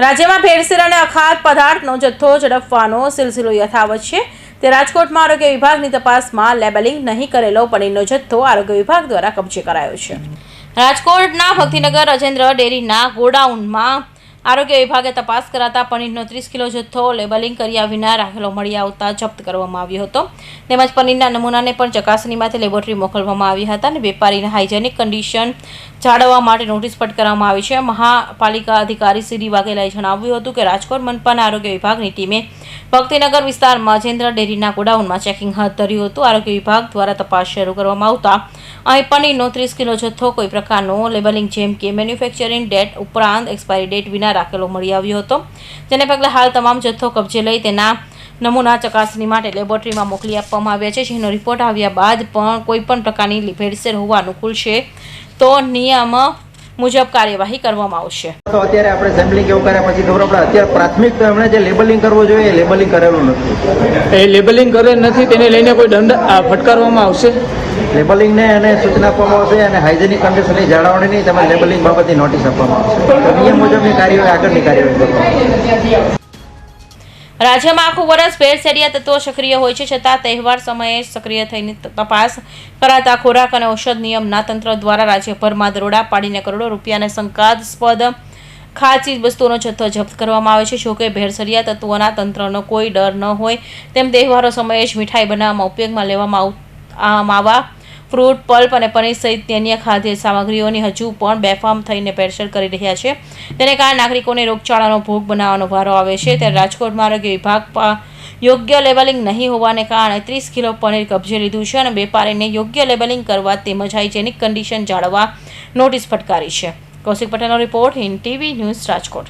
રાજ્યમાં ભેળસેળ અને અખાદ્ય પદાર્થનો જથ્થો ઝડપવાનો સિલસિલો યથાવત છે. તે રાજકોટમાં આરોગ્ય વિભાગની તપાસમાં લેબલિંગ નહીં કરેલો પનીરનો જથ્થો આરોગ્ય વિભાગ દ્વારા કબજે કરાયો છે. રાજકોટના ભક્તિનગર રાજેન્દ્ર ડેરીના ગોડાઉનમાં આરોગ્ય વિભાગે તપાસ કરાતા પનીરનો 30 કિલો જથ્થો લેબલિંગ કર્યા વિના રાખેલો મળી આવતા જપ્ત કરવામાં આવ્યો હતો. તેમજ પનીરના નમૂનાને પણ ચકાસણી માટે લેબોરેટરી મોકલવામાં આવ્યા હતા અને વેપારીને હાઇજેનિક કન્ડિશન જાળવવા માટે નોટિસ ફટકારવામાં આવી છે. મહાપાલિકા અધિકારી શ્રી વાઘેલાએ જણાવ્યું હતું કે રાજકોટ મનપાના આરોગ્ય વિભાગની ટીમે ભક્તિનગર વિસ્તારમાં રાજેન્દ્ર ડેરીના ગોડાઉનમાં ચેકિંગ હાથ ધર્યું હતું. આરોગ્ય વિભાગ દ્વારા તપાસ શરૂ કરવામાં આવતા અહીં પનીરનો 30 કિલો જથ્થો કોઈ પ્રકારનો લેબલિંગ જેમ કે મેન્યુફેક્ચરિંગ ડેટ ઉપરાંત એક્સપાયરી ડેટ વિના રાખેલો મળી આવ્યો હતો. જેને પગલે હાલ તમામ જથ્થો કબજે લઈ તેના નમૂના ચકાસણી માટે લેબોરેટરીમાં મોકલી આપવામાં આવ્યા છે. જેનો રિપોર્ટ આવ્યા બાદ પણ કોઈપણ પ્રકારની ભેળસેળ હોવાનું ખુલશે તો નિયમ મુજબ કાર્યવાહી કરવામાં આવશે. તો અત્યારે આપણે સેમ્પલિંગ એવું કર્યા પછી ખબર પડે અત્યારે પ્રાથમિક તો એમણે જે લેબલિંગ કરવું જોઈએ એ લેબલિંગ કરેલું નથી. એ લેબલિંગ કરેલ નથી તેને લઈને કોઈ દંડ ફટકારવામાં આવશે. લેબલિંગને એને સૂચના આપવામાં આવશે અને હાઇજેનિક કન્ડિશનની જાળવણીની તેમજ લેબલિંગ બાબતની નોટિસ આપવામાં આવશે. તો નિયમ મુજબની કાર્યવાહી આગળની કાર્યવાહી કરવામાં આવશે. રાજ્યમાં આખું વર્ષ ભેળસેળિયા તત્વો સક્રિય હોય છે, છતાં તહેવાર સમયે સક્રિય થઈને તપાસ કરાતા ખોરાક અને ઔષધ નિયમના તંત્ર દ્વારા રાજ્યભરમાં દરોડા પાડીને કરોડો રૂપિયાના શંકાસ્પદ ખાદ્ય વસ્તુઓનો જથ્થો જપ્ત કરવામાં આવે છે. જોકે ભેળસેળિયા તત્વોના તંત્રનો કોઈ ડર ન હોય તેમ તહેવારો સમયે જ મીઠાઈ બનાવવામાં ઉપયોગમાં લેવામાં માવા, ફ્રૂટ, પલ્પ અને પનીર સહિત અન્ય ખાદ્ય સામગ્રીઓની હજુ પણ બેફામ થઈને ભેળસેળ કરી રહ્યા છે. તેને કારણે નાગરિકોને રોગચાળાનો ભોગ બનાવવાનો વારો આવે છે. ત્યારે રાજકોટમાં આરોગ્ય વિભાગ યોગ્ય લેબલિંગ નહીં હોવાને કારણે 30 કિલો પનીર કબજે લીધું છે અને વેપારીને યોગ્ય લેબલિંગ કરવા તેમજ હાઇજેનિક કન્ડિશન જાળવવા નોટિસ ફટકારી છે. કૌશિક પટેલનો report, Hind TV news, Rajkot.